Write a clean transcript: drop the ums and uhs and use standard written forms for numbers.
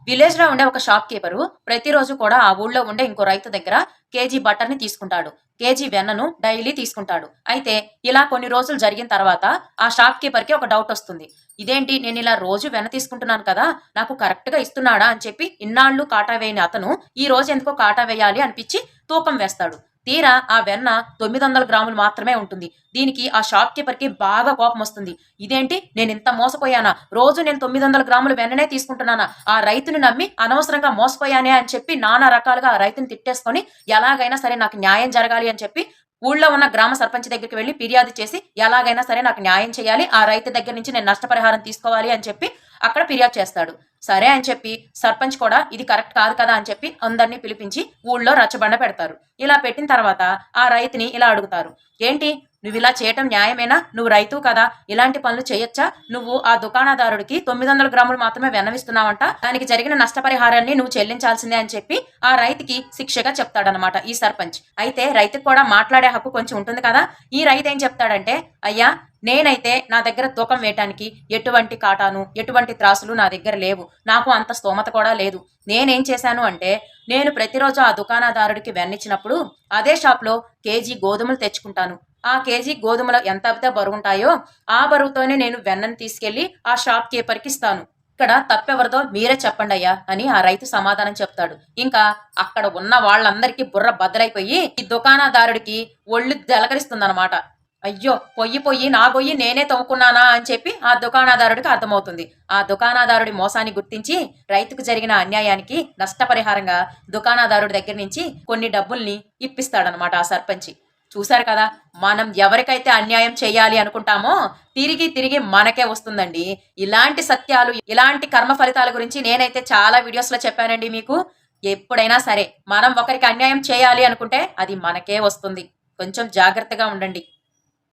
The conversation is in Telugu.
విలేజ్‌లో ఉండే ఒక షాప్ కీపరు ప్రతిరోజు కూడా ఆ ఊళ్ళో ఉండే ఇంకో రైతు దగ్గర కేజీ బటర్‌ని తీసుకుంటాడు. కేజీ వెన్నను డైలీ తీసుకుంటాడు. అయితే ఇలా కొన్ని రోజులు జరిగిన తర్వాత ఆ షాప్ కీపర్‌కి ఒక డౌటొస్తుంది. ఇదేంటి నేనిలా రోజు వెన్న తీసుకుంటున్నాను కదా! నాకు కరెక్ట్‌గా ఇస్తున్నాడా అని చెప్పి ఇన్నాళ్లు కాటా వేయని అతను ఈ రోజు ఎందుకో కాటా వేయాలి అనిపిచ్చి తూకం వేస్తాడు. తీరా ఆ వెన్న 900 గ్రాములు మాత్రమే ఉంటుంది. దీనికి ఆ షాప్ కీపర్‌కి బాగా కోపమొస్తుంది. ఇదేంటి నేనింత మోసపోయానా? రోజు నేను 900 గ్రాముల వెన్ననే తీసుకుంటున్నానా? ఆ రైతుని నమ్మి అనవసరంగా మోసపోయానే అని చెప్పి నానా రకాలుగా ఆ రైతుని తిట్టేసుకొని ఎలాగైనా సరే నాకు న్యాయం జరగాలి అని చెప్పి ఊళ్ళో ఉన్న గ్రామ సర్పంచ్ దగ్గరికి వెళ్లి ఫిర్యాదు చేసి ఎలాగైనా సరే నాకు న్యాయం చేయాలి. ఆ రైతు దగ్గర నుంచి నేను నష్టపరిహారం తీసుకోవాలి అని చెప్పి అక్కడ ఫిర్యాదు చేస్తాడు. సరే అని చెప్పి సర్పంచ్ కూడా ఇది కరెక్ట్ కాదు కదా అని చెప్పి అందరిని పిలిపించి ఊళ్ళో రచ్చబండ పెడతారు. ఇలా పెట్టిన తర్వాత ఆ రైతుని ఇలా అడుగుతారు. ఏంటి నువ్విలా చేయటం న్యాయమేనా? నువ్వు రైతువు కదా! ఇలాంటి పనులు చేయొచ్చా? నువ్వు ఆ దుకాణదారుడికి 900 గ్రాములు మాత్రమే వెన్నవిస్తున్నావంట. దానికి జరిగిన నష్టపరిహారాన్ని నువ్వు చెల్లించాల్సిందే అని చెప్పి ఆ రైతుకి శిక్షగా చెప్తాడనమాట ఈ సర్పంచ్. అయితే రైతుకి కూడా మాట్లాడే హక్కు కొంచెం ఉంటుంది కదా! ఈ రైతు ఏం చెప్తాడంటే, అయ్యా నేనైతే నా దగ్గర తూకం వేయటానికి ఎటువంటి కాటాను, ఎటువంటి త్రాసులు నా దగ్గర లేవు. నాకు అంత స్తోమత కూడా లేదు. నేనేం చేశాను అంటే, నేను ప్రతిరోజు ఆ దుకాణదారుడికి వెన్నిచ్చినప్పుడు అదే షాప్‌లో కేజీ గోధుమలు తెచ్చుకుంటాను. ఆ కేజీ గోధుమలు ఎంతైతే బరువుంటాయో, ఆ బరువుతోనే నేను వెన్నని తీసుకెళ్ళి ఆ షాప్ కీపర్‌కి ఇస్తాను. ఇక్కడ తప్పెవరిదో మీరే చెప్పండయ్యా అని ఆ రైతు సమాధానం చెప్తాడు. ఇంకా అక్కడ ఉన్న వాళ్ళందరికీ బుర్ర బద్దలైపోయి ఈ దుకాణదారుడికి ఒళ్ళు జలకరిస్తుందనమాట. అయ్యో! పొయ్యి నా గొయ్యి నేనే తవ్వుకున్నానా అని చెప్పి ఆ దుకాణదారుడికి అర్థమవుతుంది. ఆ దుకాణదారుడి మోసాన్ని గుర్తించి రైతుకు జరిగిన అన్యాయానికి నష్టపరిహారంగా దుకాణదారుడి దగ్గర నుంచి కొన్ని డబ్బుల్ని ఇప్పిస్తాడనమాట ఆ సర్పంచి. చూసారు కదా! మనం ఎవరికైతే అన్యాయం చేయాలి అనుకుంటామో తిరిగి మనకే వస్తుందండి. ఇలాంటి సత్యాలు, ఇలాంటి కర్మ ఫలితాల గురించి నేనైతే చాలా వీడియోస్‌లో చెప్పానండి మీకు. ఎప్పుడైనా సరే మనం ఒకరికి అన్యాయం చేయాలి అనుకుంటే అది మనకే వస్తుంది. కొంచెం జాగ్రత్తగా ఉండండి.